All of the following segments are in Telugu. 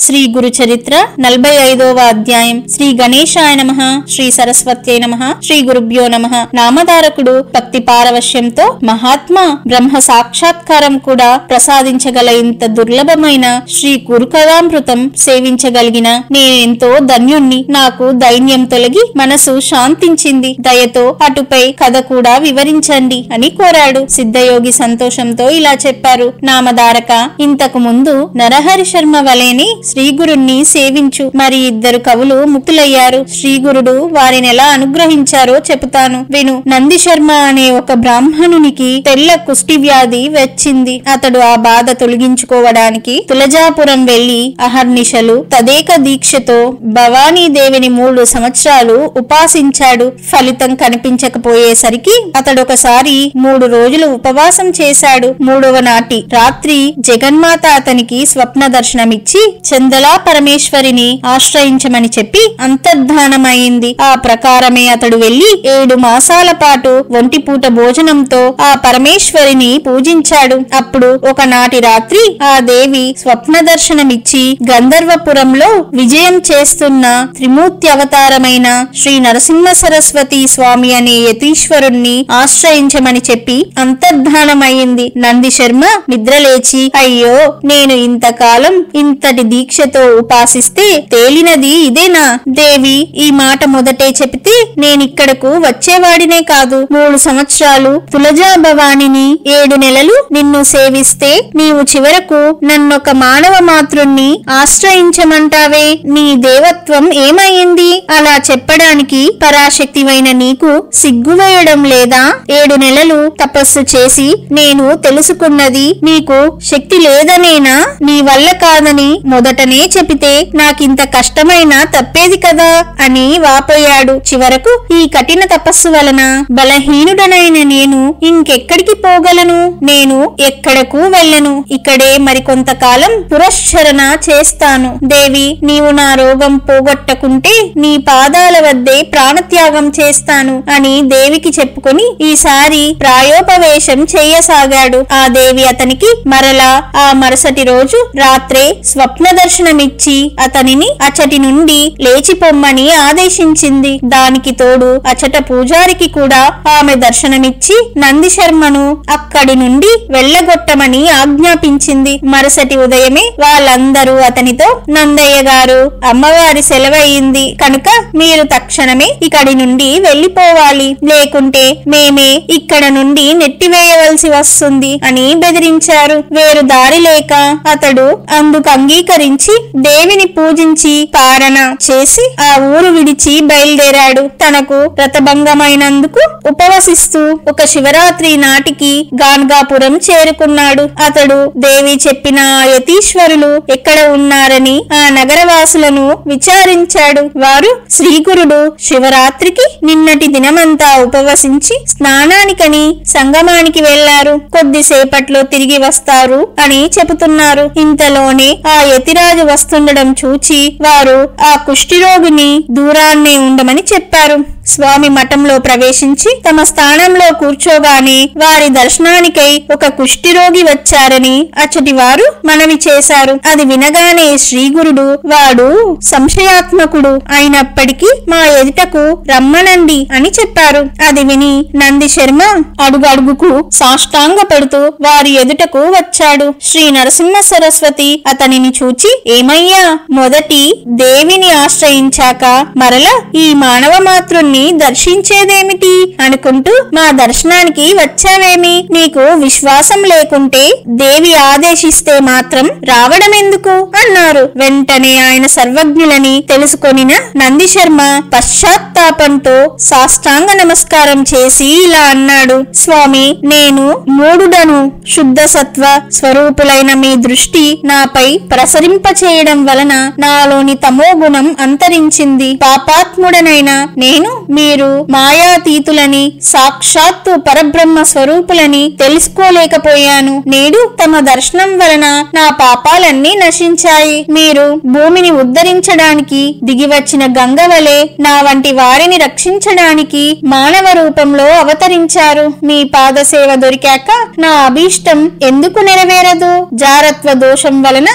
శ్రీ గురు చరిత్ర 45వ అధ్యాయం. శ్రీ గణేశాయ నమః. శ్రీ సరస్వత్యై నమః. శ్రీ గురుభ్యో నమః. నామధారకుడు భక్తి పారవశ్యంతో మహాత్మా బ్రహ్మ సాక్షాత్కారం కూడా ప్రసాదించగల ఇంత దుర్లభమైన శ్రీ గురుకథామృతం సేవించగలిగిన నేనెంతో ధన్యుణ్ణి. నాకు దైన్యం తొలగి మనసు శాంతించింది. దయతో అటుపై కథ కూడా వివరించండి అని కోరాడు. సిద్ధయోగి సంతోషంతో ఇలా చెప్పారు. నామధారక, ఇంతకు ముందు నరహరి శర్మ వలేని శ్రీగురుణ్ణి సేవించు. మరి ఇద్దరు కవులు ముక్తులయ్యారు. శ్రీగురుడు వారిని ఎలా అనుగ్రహించారో చెబుతాను విను. నంది శర్మ అనే ఒక బ్రాహ్మణునికి తెల్ల కుష్టి వ్యాధి వచ్చింది. అతడు ఆ బాధ తొలగించుకోవడానికి తులజాపురం వెళ్లి అహర్నిశలు తదేక దీక్షతో భవానీదేవిని 3 సంవత్సరాలు ఉపాసించాడు. ఫలితం కనిపించకపోయేసరికి అతడొకసారి 3 రోజులు ఉపవాసం చేశాడు. 3వ నాటి రాత్రి జగన్మాత అతనికి స్వప్న దర్శనమిచ్చి చందలా పరమేశ్వరిని ఆశ్రయించమని చెప్పి అంతర్ధానమైంది. ఆ ప్రకారమే అతడు వెళ్లి 7 మాసాల పాటు ఒంటిపూట భోజనంతో ఆ పరమేశ్వరిని పూజించాడు. అప్పుడు ఒకనాటి రాత్రి ఆ దేవి స్వప్న దర్శనమిచ్చి గంధర్వపురంలో విజయం చేస్తున్న త్రిమూర్తి అవతారమైన శ్రీ నరసింహ సరస్వతి స్వామి అనే యతీశ్వరుణ్ణి ఆశ్రయించమని చెప్పి అంతర్ధానమైంది. నంది శర్మ నిద్రలేచి, అయ్యో, నేను ఇంతకాలం ఇంతటి దీక్షతో ఉపాసిస్తే తేలినది ఇదేనా? దేవి ఈ మాట మొదటే చెబితే నేనిక్కడకు వచ్చేవాడినే కాదు. 3 సంవత్సరాలు తులజా భవానిని 7 నెలలు నిన్ను సేవిస్తే నీవు చివరకు నన్నొక మానవ మాతృణ్ణి ఆశ్రయించమంటావే? నీ దేవత్వం ఏమైంది? అలా చెప్పడానికి పరాశక్తివైన నీకు సిగ్గువేయడం లేదా? 7 నెలలు తపస్సు చేసి నేను తెలుసుకున్నది నీకు శక్తి లేదనేనా? నీ వల్ల కాదని మొదటనే చెబితే నాకింత కష్టమైనా తప్పేది కదా అని వాపోయాడు. చివరకు ఈ కఠిన తపస్సు వలన బలహీనుడనైన నేను ఇంకెక్కడికి పోగలను? నేను ఎక్కడకు వెళ్ళను. ఇక్కడే మరికొంతకాలం పురశ్చరణ చేస్తాను. దేవి, నీవు నా రోగం పోగొట్టకుంటే నీ పాదాల వద్దే ప్రాణత్యాగం చేస్తాను అని దేవికి చెప్పుకొని ఈసారి ప్రాయోపవేశం చేయసాగాడు. ఆ దేవి అతనికి మరలా ఆ మరుసటి రోజు రాత్రే స్వప్న దర్శనమిచ్చి అతనిని అచటి నుండి లేచిపోమ్మని ఆదేశించింది. దానికి తోడు అచట పూజారికి కూడా ఆమె దర్శనమిచ్చి నంది శర్మను అక్కడి నుండి వెళ్లగొట్టమని ఆజ్ఞాపించింది. మరుసటి ఉదయమే వాళ్ళందరూ అతనితో, నందయ్య గారు, అమ్మవారి సెలవయింది కనుక మీరు తక్షణమే ఇక్కడి నుండి వెళ్లిపోవాలి, లేకుంటే మేమే ఇక్కడ నుండి నెట్టివేయవలసి వస్తుంది అని బెదిరించారు. వేరు దారి లేక అతడు అందుకు అంగీకరించి దేవిని పూజించి పారణ చేసి ఆ ఊరు విడిచి బయలుదేరాడు. తనకు వ్రతభంగమైనందుకు ఉపవసిస్తూ ఒక శివరాత్రి నాటికి గాన్గాపురం చేరుకున్నాడు. అతడు దేవి చెప్పిన ఆ యతీశ్వరులు ఎక్కడ ఉన్నారని ఆ నగరవాసులను విచారించాడు. వారు శ్రీగురుడు శివరాత్రికి నిన్నటి దినమంతా ఉపవసించి స్నానానికని సంగమానికి వెళ్లారు, కొద్దిసేపట్లో తిరిగి వస్తారు అని చెబుతున్నారు. ఇంతలోనే ఆ యతిరాజు వస్తుండడం చూచి వారు ఆ కుష్ఠిరోగిని దూరాన్నే ఉండమని చెప్పారు. స్వామి మఠంలో ప్రవేశించి తమ స్థానంలో కూర్చోగానే వారి దర్శనానికై ఒక కుష్ఠిరోగి వచ్చారని అచ్చటి వారు మనవి చేశారు. అది వినగానే శ్రీగురుడు, వాడు సంశయాత్మకుడు అయినప్పటికీ మా ఎదుటకు రమ్మనండి అని చెప్పారు. అది విని నంది శర్మ అడుగడుగుకు సాష్టాంగ పడుతూ వారి ఎదుటకు వచ్చాడు. శ్రీ నరసింహ సరస్వతి అతనిని చూచి, ఏమయ్యా, మొదటి దేవిని ఆశ్రయించాక మరల ఈ మానవ మాతృణ్ణి దర్శించేదేమిటి అనుకుంటూ మా దర్శనానికి వచ్చావేమి? నీకు విశ్వాసం లేకుంటే దేవి ఆదేశిస్తే మాత్రం రావడమెందుకు అన్నారు. వెంటనే ఆయన సర్వజ్ఞులని తెలుసుకొనిన నంది శర్మ పశ్చాత్తాపంతో సాష్టాంగ నమస్కారం చేసి ఇలా అన్నాడు. స్వామి, నేను మూఢుడను. శుద్ధ సత్వ స్వరూపులైన మీ దృష్టి నాపై ప్రసరింపచేయడం వలన నాలోని తమోగుణం అంతరించింది. పాపాత్ముడనైన నేను మీరు మాయాతీతులని, సాక్షాత్తు పరబ్రహ్మ స్వరూపులని తెలుసుకోలేకపోయాను. నేడు తమ దర్శనం వలన నా పాపాలన్నీ నశించాయి. మీరు భూమిని ఉద్ధరించడానికి దిగివచ్చిన గంగ వలె నా వంటి వారిని రక్షించడానికి మానవ రూపంలో అవతరించారు. మీ పాదసేవ దొరికాక నా అభీష్టం ఎందుకు నెరవేరదు? జారత్వ దోషం వలన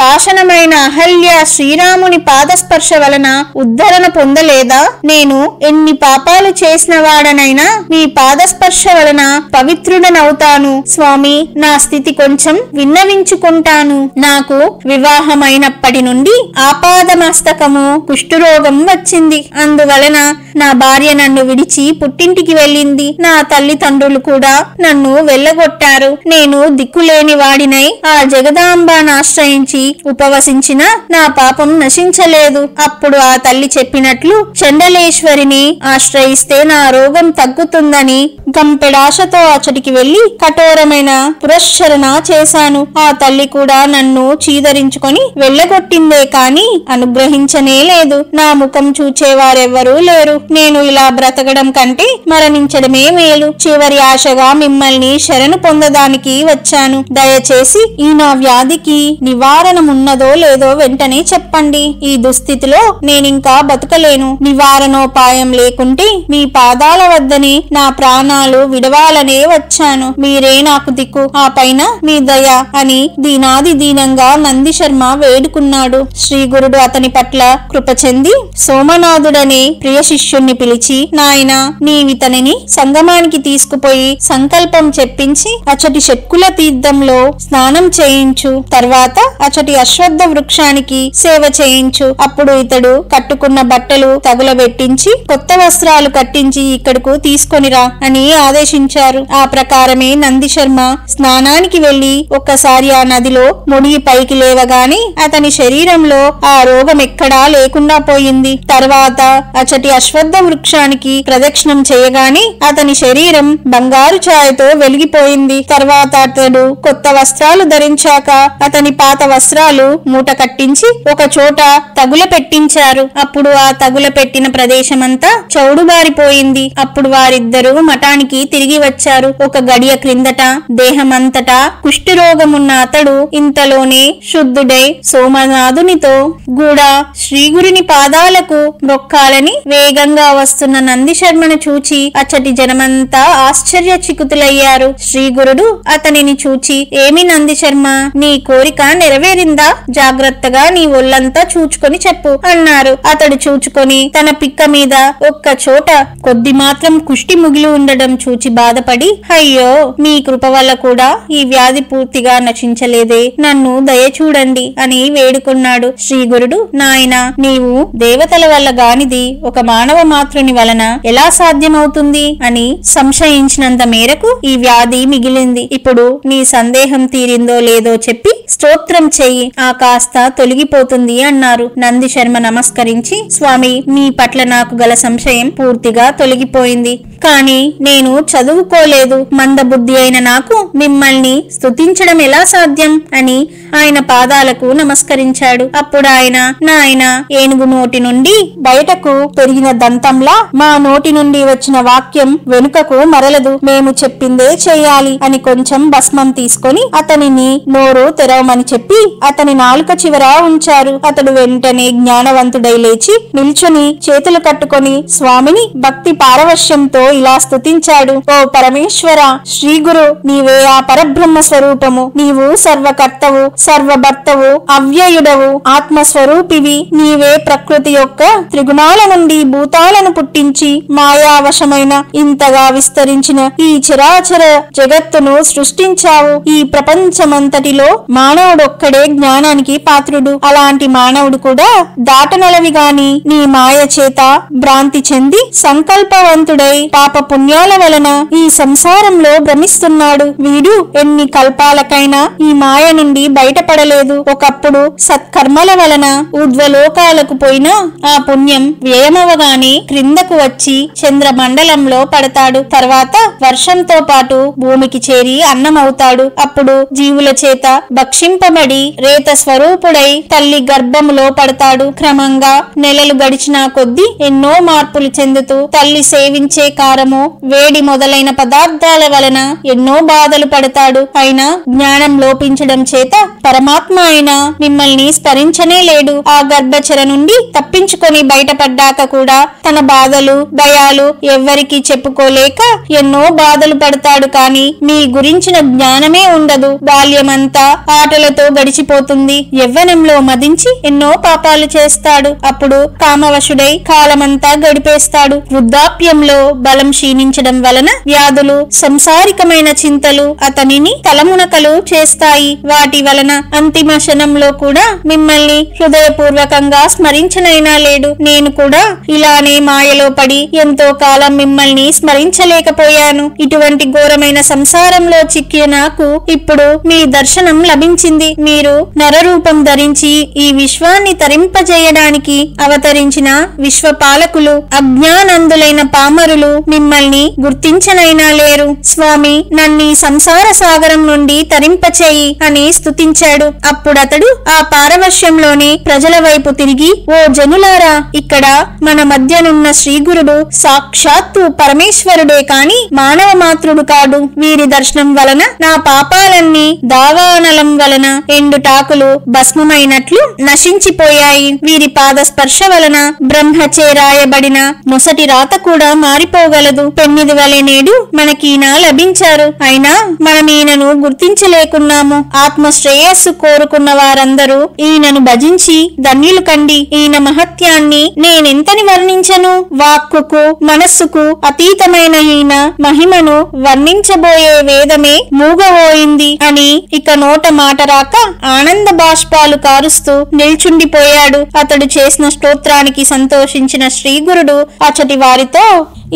పాషణమైన అహల్య శ్రీరాముని పాదస్పర్శ వలన ఉద్ధరణ పొందలేదా? నేను ఎన్ని పాపాలు చేసిన వాడనైనా మీ పాదస్పర్శ వలన పవిత్రుడనవుతాను స్వామి. నా స్థితి కొంచెం విన్నవించుకుంటాను. నాకు వివాహమైనప్పటి నుండి ఆపాదమస్తకము కుష్ఠరోగం వచ్చింది. అందువలన నా భార్య నన్ను విడిచి పుట్టింటికి వెళ్ళింది. నా తల్లిదండ్రులు కూడా నన్ను వెళ్ళగొట్టారు. నేను దిక్కులేని వాడినై ఆ జగదాంబాను ఆశ్రయించి ఉపవసించిన నా పాపం నశించలేదు. అప్పుడు ఆ తల్లి చెప్పినట్లు చండలేశ్వరిని ఆశ్రయిస్తే నా రోగం తగ్గుతుందని గంపెడాశతో అచటికి వెళ్లి కఠోరమైన పురశ్చరణ చేశాను. ఆ తల్లి కూడా నన్ను చీదరించుకొని వెళ్ళగొట్టిందే కాని అనుగ్రహించనే లేదు. నా ముఖం చూచేవారెవ్వరూ లేరు. నేను ఇలా బ్రతకడం కంటే మరణించడమే మేలు. చివరి ఆశగా మిమ్మల్ని శరణు పొందడానికి వచ్చాను. దయచేసి ఈ నా వ్యాధికి నివారణమున్నదో లేదో వెంటనే చెప్పండి. ఈ దుస్థితిలో నేనింకా బతకలేను. నివారణోపాయం లేకుంటే మీ పాదాల వద్దని నా ప్రాణాలు విడవాలనే వచ్చాను. మీరే నాకు దిక్కు, ఆ పైన మీ దయ అని దీనాది దీనంగా నంది శర్మ వేడుకున్నాడు. శ్రీ గురుడు అతని పట్ల కృప చెంది సోమనాథుడనే ప్రియ శిష్యుణ్ణి పిలిచి, నాయన నీవితనిని సంగమానికి తీసుకుపోయి సంకల్పం చెప్పించి అచటి శక్కుల తీర్థంలో స్నానం చేయించు. తర్వాత అచటి అశ్వత్థ వృక్షానికి సేవ చేయించు. అప్పుడు ఇతడు కట్టుకున్న బట్టలు తగులబెట్టించి కొత్త వస్త్రాలు కట్టించి ఇక్కడకు తీసుకొనిరా అని ఆదేశించారు. ఆ ప్రకారమే నంది శర్మ స్నానానికి వెళ్లి ఒక్కసారి ఆ నదిలో మునిగి పైకి లేవగాని అతని శరీరంలో ఆ రోగం ఎక్కడా లేకుండా పోయింది. తర్వాత అచటి అశ్వత్థ వృక్షానికి ప్రదక్షిణం చేయగాని అతని శరీరం బంగారు ఛాయతో వెలిగిపోయింది. తర్వాత అతడు కొత్త వస్త్రాలు ధరించాక అతని పాత వస్త్రాలు మూట కట్టించి ఒక చోట తగుల పెట్టించారు. అప్పుడు ఆ తగుల పెట్టిన ప్రదేశమంతా చౌడుబారిపోయింది. అప్పుడు వారిద్దరూ మఠానికి తిరిగి వచ్చారు. ఒక గడియ క్రిందట దేహమంతటా కుష్ఠరోగమున్న అతడు ఇంతలోనే శుద్ధుడై సోమనాథునితో కూడా శ్రీగురుని పాదాలకు మొక్కాలని వేగంగా వస్తున్న నంది శర్మను చూచి అచ్చటి జనమంతా ఆశ్చర్యచకితులయ్యారు. శ్రీగురుడు అతనిని చూచి, ఏమి నంది శర్మ, నీ కోరిక నెరవేరిందా? జాగ్రత్తగా నీ ఒళ్ళంతా చూచుకొని చెప్పు అన్నారు. అతడు చూచుకొని తన పిక్క మీద ఒక్క చోట కొద్ది మాత్రం కుష్టి ముగిలి ఉండడం చూచి బాధపడి, అయ్యో మీ కృప వల్ల కూడా ఈ వ్యాధి పూర్తిగా నశించలేదే, నన్ను దయ చూడండి అని వేడుకున్నాడు. శ్రీగురుడు, నాయన నీవు దేవతల వల్ల గానిది ఒక మానవ మాతృని వలన ఎలా సాధ్యమవుతుంది అని సంశయించినంత మేరకు ఈ వ్యాధి మిగిలింది. ఇప్పుడు నీ సందేహం తీరిందో లేదో చెప్పి స్తోత్రం చెయ్యి, ఆ కాస్త తొలగిపోతుంది అన్నారు. నంది శర్మ నమస్కరించి, స్వామి మీ పట్ల నాకు గల సంశయం పూర్తిగా తొలగిపోయింది. కాని నేను చదువుకోలేదు. మందబుద్ధి అయిన నాకు మిమ్మల్ని స్తుతించడం ఎలా సాధ్యం అని ఆయన పాదాలకు నమస్కరించాడు. అప్పుడు ఆయన, నాయన ఏనుగు నోటి నుండి బయటకు పెరిగిన దంతంలా మా నోటి నుండి వచ్చిన వాక్యం వెనుకకు మరలదు. మేము చెప్పిందే చేయాలి అని కొంచెం భస్మం తీసుకొని అతనిని నోరు తెరవమని చెప్పి అతని నాలుక చివర ఉంచారు. అతడు వెంటనే జ్ఞానవంతుడై లేచి నిల్చుని చేతులు కట్టుకొని స్వామిని భక్తి పారవశ్యంతో ఇలా స్తుతించాడు. ఓ పరమేశ్వర, శ్రీగురు నీవే ఆ పరబ్రహ్మ స్వరూపము. నీవు సర్వకర్తవు, సర్వభర్తవు, అవ్యయుడవు, ఆత్మస్వరూపివి. నీవే ప్రకృతి యొక్క త్రిగుణాల నుండి భూతాలను పుట్టించి మాయావశమైన ఇంతగా విస్తరించిన ఈ చరాచర జగత్తును సృష్టించావు. ఈ ప్రపంచమంతటిలో మానవుడొక్కడే జ్ఞానానికి పాత్రుడు. అలాంటి మానవుడు కూడా దాటనలవి గాని నీ మాయ చేత భ్రాంతి చెంది సంకల్పవంతుడై పాప పుణ్యాల వలన ఈ సంసారంలో భ్రమిస్తున్నాడు. వీడు ఎన్ని కల్పాలకైనా ఈ మాయ నుండి బయటపడలేదు. ఒకప్పుడు సత్కర్మల వలన ఊర్ధ్వలోకాలకు పోయినా ఆ పుణ్యం వ్యయమవగానే క్రిందకు వచ్చి చంద్రమండలంలో పడతాడు. తర్వాత వర్షంతో పాటు భూమికి చేరి అన్నమవుతాడు. అప్పుడు జీవుల చేత భక్షింపబడి రేత స్వరూపుడై తల్లి గర్భములో పడతాడు. క్రమంగా నెలలు గడిచిన కొద్దీ ఎన్నో మార్పులు చెందుతూ తల్లి సేవించే ఆహారము, వేడి మొదలైన పదార్థాల వలన ఎన్నో బాధలు పడతాడు. అయినా జ్ఞానం లోపించడం చేత పరమాత్మ అయినా మిమ్మల్ని స్మరించనే లేడు. ఆ గర్భచర నుండి తప్పించుకొని బయటపడ్డాక కూడా తన బాధలు భయాలు ఎవ్వరికీ చెప్పుకోలేక ఎన్నో బాధలు పడతాడు. కాని మీ గురించిన జ్ఞానమే ఉండదు. బాల్యమంతా ఆటలతో గడిచిపోతుంది. యవ్వనంలో మదించి ఎన్నో పాపాలు చేస్తాడు. అప్పుడు కామవశుడై కాలమంతా గడిపేస్తాడు. వృద్ధాప్యంలో బలం క్షీణించడం వలన వ్యాధులు, సంసారికమైన చింతలు అతనిని తలమునకలు చేస్తాయి. వాటి వలన అంతిమ క్షణంలో కూడా మిమ్మల్ని హృదయపూర్వకంగా స్మరించనైనా లేడు. నేను కూడా ఇలానే మాయలో పడి ఎంతో కాలం మిమ్మల్ని స్మరించలేకపోయాను. ఇటువంటి ఘోరమైన సంసారంలో చిక్కిన నాకు ఇప్పుడు మీ దర్శనం లభించింది. మీరు నరరూపం ధరించి ఈ విశ్వాన్ని తరింపజేయడానికి అవతరించిన విశ్వపాలకులు. అజ్ఞానందులైన పామరులు మిమ్మల్ని గుర్తించనైనా లేరు. స్వామి, నన్ను సంసార సాగరం నుండి తరింపచేయి అని స్తుతించాడు. అప్పుడతడు ఆ పారవశ్యంలోని ప్రజల వైపు తిరిగి, ఓ జనులారా, ఇక్కడ మన మధ్యనున్న శ్రీగురుడు సాక్షాత్తు పరమేశ్వరుడే కాని మానవ మాత్రుడు కాడు. వీరి దర్శనం వలన నా పాపాలన్నీ దావానలం వలన ఎండుటాకులు భస్మమైనట్లు నశించిపోయాయి. వీరి పాద స్పర్శ వలన బ్రహ్మచే రాయబడిన మొసటి రాత కూడా మారిపోగలదు. పెన్నిది వలె నేడు మనకీయన లభించారు. అయినా మనం ఈయనను గుర్తించలేకున్నాము. ఆత్మ శ్రేయస్సు కోరుకున్న వారందరూ ఈయనను భజించి ధన్యులు కండి. ఈయన మహత్యాన్ని నేనెంతని వర్ణించను? వాక్కుకు మనస్సుకు అతీతమైన ఈయన మహిమను వర్ణించబోయే వేదమే మూగబోయింది అని ఇక నోట మాట రాక ఆనంద బాష్పాలు కారుస్తూ నిల్చుండిపోయాడు. అతడు చేసిన స్తోత్రానికి సంతోషించిన శ్రీగురుడు అచటి వారితో,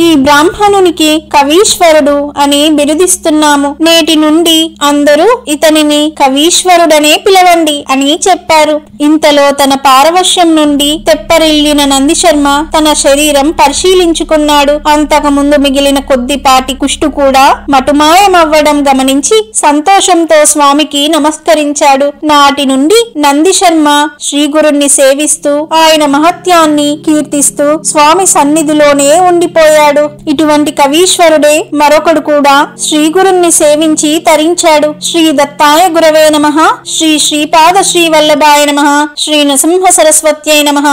ఈ బ్రాహ్మణునికి కవీశ్వరుడు అని బిరుదిస్తున్నాము. నేటి నుండి అందరూ ఇతనిని కవీశ్వరుడనే పిలవండి అని చెప్పారు. ఇంతలో తన పారవశ్యం నుండి తెప్పరిల్లిన నందిశర్మ తన శరీరం పరిశీలించుకున్నాడు. అంతకు ముందు మిగిలిన కొద్దిపాటి కుష్టు కూడా మటుమాయమవ్వడం గమనించి సంతోషంతో స్వామికి నమస్కరించాడు. నాటి నుండి నందిశర్మ శ్రీగురుణ్ణి సేవిస్తూ ఆయన మహత్యాన్ని కీర్తిస్తూ స్వామి సన్నిధిలోనే ఉండిపోయాడు. ఇటువంటి కవీశ్వరుడే మరొకడు కూడా శ్రీగురుణ్ణి సేవించి తరించాడు. శ్రీ దత్తాయ గురవే నమః. శ్రీ శ్రీపాద శ్రీ వల్లభాయ నమః. శ్రీ నృసింహ సరస్వత్యై నమః.